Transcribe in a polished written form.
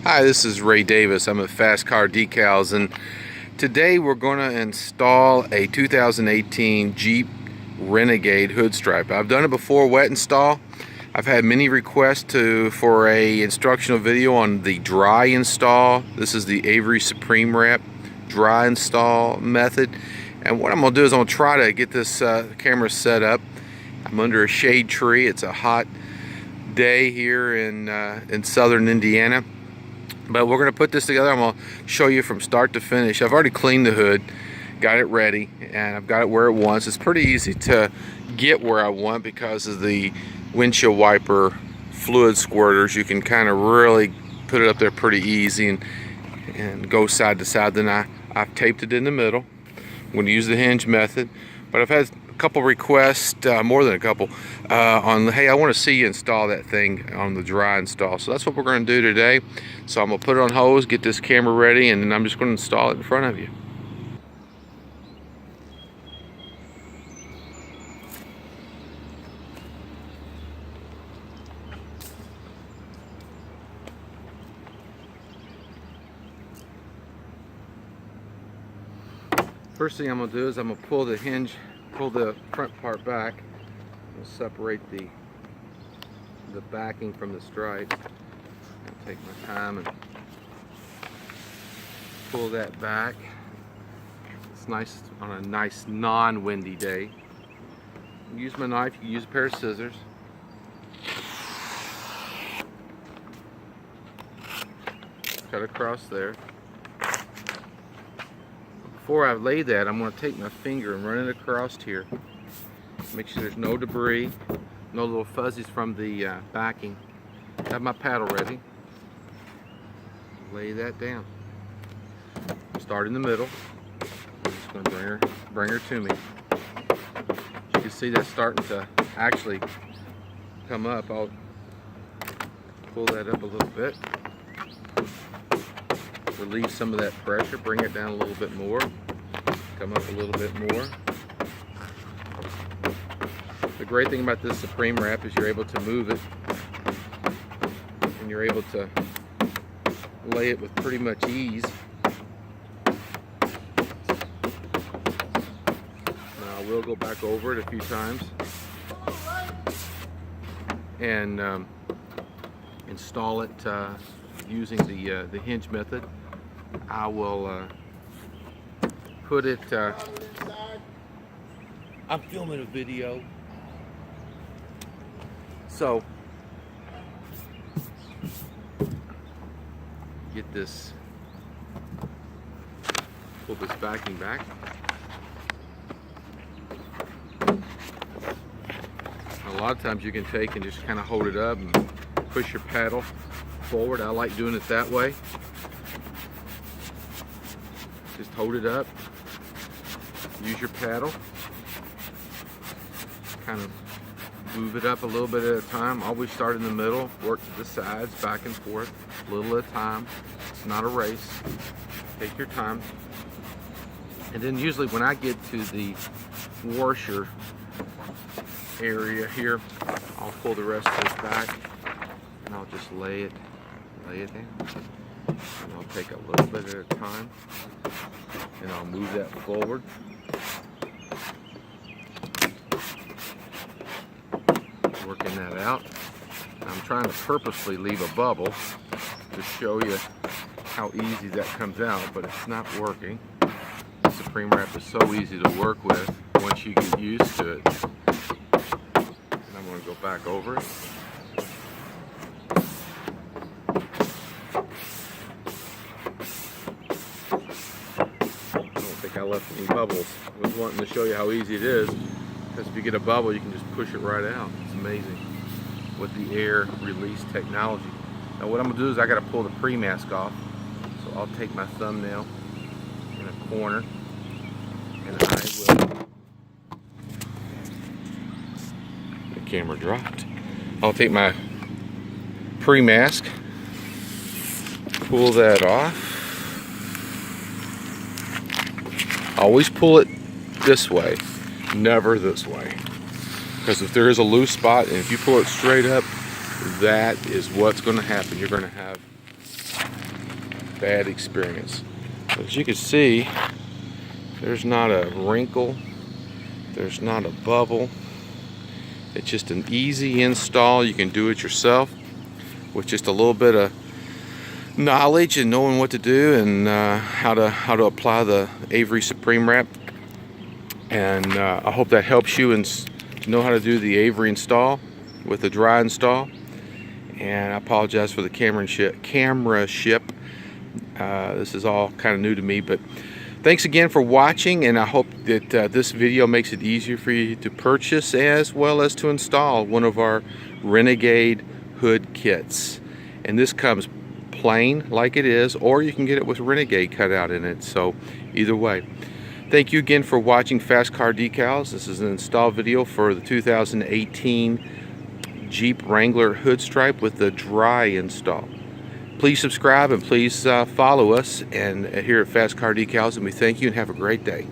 Hi, this is Ray Davis. I'm at Fast Car Decals, and today we're going to install a 2018 Jeep Renegade hood stripe. I've done it before, wet install. I've had many requests for a instructional video on the dry install. This is the Avery Supreme Wrap dry install method. And what I'm going to do is I'm going to try to get this camera set up. I'm under a shade tree. It's a hot day here in southern Indiana. But we're going to put this together. I'm going to show you from start to finish. I've already cleaned the hood, got it ready, and I've got it where it wants. It's pretty easy to get where I want because of the windshield wiper fluid squirters. You can kind of really put it up there pretty easy and go side to side. Then I've taped it in the middle. I'm going to use the hinge method. But I've had a couple requests, more than a couple, on, hey, I want to see you install that thing on the dry install. So that's what we're going to do today. So I'm going to put it on hose, get this camera ready, and then I'm just going to install it in front of you. First thing I'm going to do is I'm going to pull the front part back. We'll separate the backing from the stripe. I'll take my time and pull that back. It's nice on a nice non-windy day. Use my knife, you can use a pair of scissors. Cut across there. Before I lay that, I'm going to take my finger and run it across here. Make sure there's no debris, no little fuzzies from the backing. Have my paddle ready. Lay that down. Start in the middle. I'm just going to bring her to me. You can see that's starting to actually come up. I'll pull that up a little bit. Relieve some of that pressure, bring it down a little bit more, come up a little bit more. The great thing about this Supreme Wrap is you're able to move it and you're able to lay it with pretty much ease. Now I will go back over it a few times and install it using the hinge method. I will put it, I'm filming a video, so get this, pull this backing back. A lot of times you can take and just kind of hold it up and push your paddle forward. I like doing it that way. Just hold it up, use your paddle, kind of move it up a little bit at a time. Always start in the middle, work to the sides, back and forth, a little at a time. It's not a race. Take your time. And then usually when I get to the washer area here, I'll pull the rest of this back and I'll just lay it down. And I'll take a little bit at a time and I'll move that forward. Working that out. I'm trying to purposely leave a bubble to show you how easy that comes out, but it's not working. The Supreme Wrap is so easy to work with once you get used to it. And I'm going to go back over it. I left any bubbles. I was wanting to show you how easy it is, because if you get a bubble you can just push it right out. It's amazing with the air release technology. Now what I'm going to do is I got to pull the pre-mask off, so I'll take my thumbnail in a corner and I will, the camera dropped. I'll take my pre-mask, pull that off. Always pull it this way, never this way. Because if there is a loose spot, and if you pull it straight up, that is what's going to happen. You're going to have bad experience. But as you can see, there's not a wrinkle, there's not a bubble. It's just an easy install. You can do it yourself with just a little bit of knowledge and knowing what to do and how to apply the Avery Supreme Wrap. And I hope that helps you and know how to do the Avery install with the dry install. And I apologize for the camera ship. This is all kind of new to me, but thanks again for watching, and I hope that this video makes it easier for you to purchase as well as to install one of our Renegade hood kits. And this comes plain like it is, or you can get it with Renegade cut out in it. So either way, thank you again for watching Fast Car Decals. This is an install video for the 2018 Jeep Wrangler hood stripe with the dry install. Please subscribe and please follow us and here at Fast Car Decals, and we thank you and have a great day.